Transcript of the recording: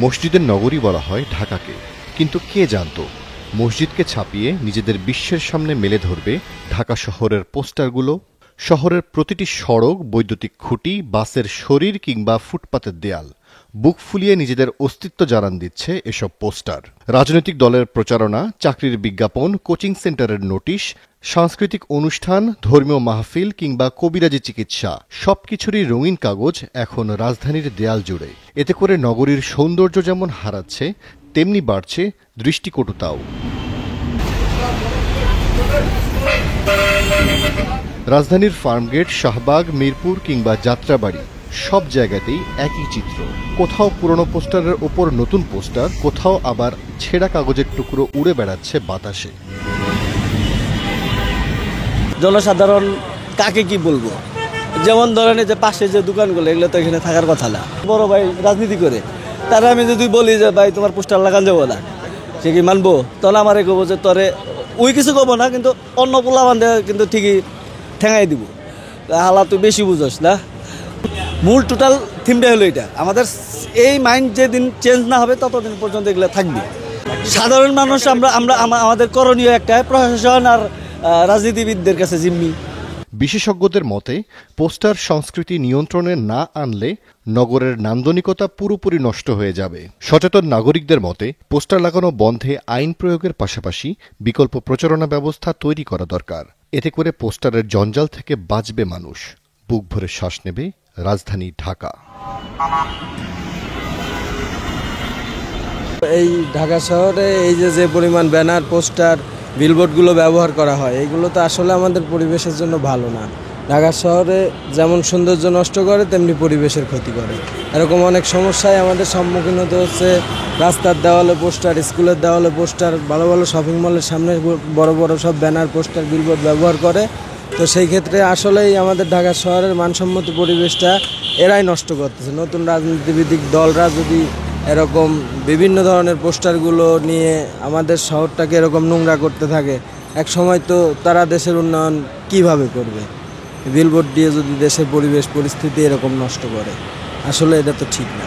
মসজিদের নগরী বলা হয় ঢাকাকে, কিন্তু কে জানত মসজিদকে ছাপিয়ে নিজেদের বিশ্বের সামনে মেলে ধরবে ঢাকা শহরের পোস্টারগুলো। শহরের প্রতিটি সড়ক, বৈদ্যুতিক খুঁটি, বাসের শরীর কিংবা ফুটপাতের দেয়াল বুক ফুলিয়ে নিজেদের অস্তিত্ব জানান দিচ্ছে এসব পোস্টার। রাজনৈতিক দলের প্রচারণা, চাকরির বিজ্ঞাপন, কোচিং সেন্টারের নোটিশ, সাংস্কৃতিক অনুষ্ঠান, ধর্মীয় মাহফিল কিংবা কবিরাজি চিকিৎসা সবকিছুরই রঙিন কাগজ এখন রাজধানীর দেয়াল জুড়ে। এতে করে নগরীর সৌন্দর্য যেমন হারাচ্ছে, তেমনি বাড়ছে দৃষ্টিকটুতাও। রাজধানীর ফার্মগেট, শাহবাগ, মিরপুর কিংবা যাত্রাবাড়ি সব জায়গাতেই একই চিত্র। কোথাও পুরনো পোস্টারের ওপর নতুন পোস্টার, কোথাও আবার ছেঁড়া কাগজের টুকরো উড়ে বেড়াচ্ছে বাতাসে। জনসাধারণ কাকে কি বলবো? যেমন ধরেন যে পাশে যে দোকানগুলো, এগুলো তো এখানে থাকার কথা না। বড় ভাই রাজনীতি করে, তারা আমি যদি বলি যে ভাই তোমার পোস্টার লাগান যাবো না, সে কি মানবো? তাহলে আমার কবো যে তোরে ওই কিছু কবো না, কিন্তু অন্য পোলা বান্ধে কিন্তু ঠিকই ঠেঙাই দিব। হালা তুই বেশি বুঝোস না। মূল টোটাল থিমটা হলো এটা। আমাদের এই মাইন্ড যেদিন চেঞ্জ না হবে ততদিন পর্যন্ত এগুলো থাকবে। সাধারণ মানুষ আমাদের করণীয় একটা, প্রশাসন আর রাজনীতিবিদদের কাছে জিম্মি। বিশেষজ্ঞদের মতে পোস্টার সংস্কৃতি নিয়ন্ত্রণে না আনলে নগরের নান্দনিকতা পুরোপুরি নষ্ট হয়ে যাবে। সচেতন নাগরিকদের মতে পোস্টার লাগানো বন্ধে আইন প্রয়োগের পাশাপাশি বিকল্প প্রচারণা ব্যবস্থা তৈরি করা দরকার। এতে করে পোস্টারের জঞ্জাল থেকে বাঁচবে মানুষ, বুক ভরে শ্বাস নেবে রাজধানী ঢাকা। এই ঢাকা শহরে এই যে পরিমাণ ব্যানার, পোস্টার, বিলবোর্ডগুলো ব্যবহার করা হয়, এইগুলো তো আসলে আমাদের পরিবেশের জন্য ভালো না। ঢাকা শহরে যেমন সৌন্দর্য নষ্ট করে, তেমনি পরিবেশের ক্ষতি করে। এরকম অনেক সমস্যায় আমাদের সম্মুখীন হতে হচ্ছে। রাস্তার দেওয়ালে পোস্টার, স্কুলের দেওয়ালে পোস্টার, ভালো ভালো শপিং মলের সামনে বড় বড় সব ব্যানার, পোস্টার, বিলবোর্ড ব্যবহার করে। তো সেই ক্ষেত্রে আসলেই আমাদের ঢাকা শহরের মানসম্মত পরিবেশটা এরাই নষ্ট করতেছে। নতুন রাজনীতিবিদ দলরা যদি এরকম বিভিন্ন ধরনের পোস্টারগুলো নিয়ে আমাদের শহরটাকে এরকম নোংরা করতে থাকে, এক সময় তো তারা দেশের উন্নয়ন কিভাবে করবে? বিলবোর্ড দিয়ে যদি দেশের পরিবেশ পরিস্থিতি এরকম নষ্ট করে, আসলে এটা তো ঠিক না।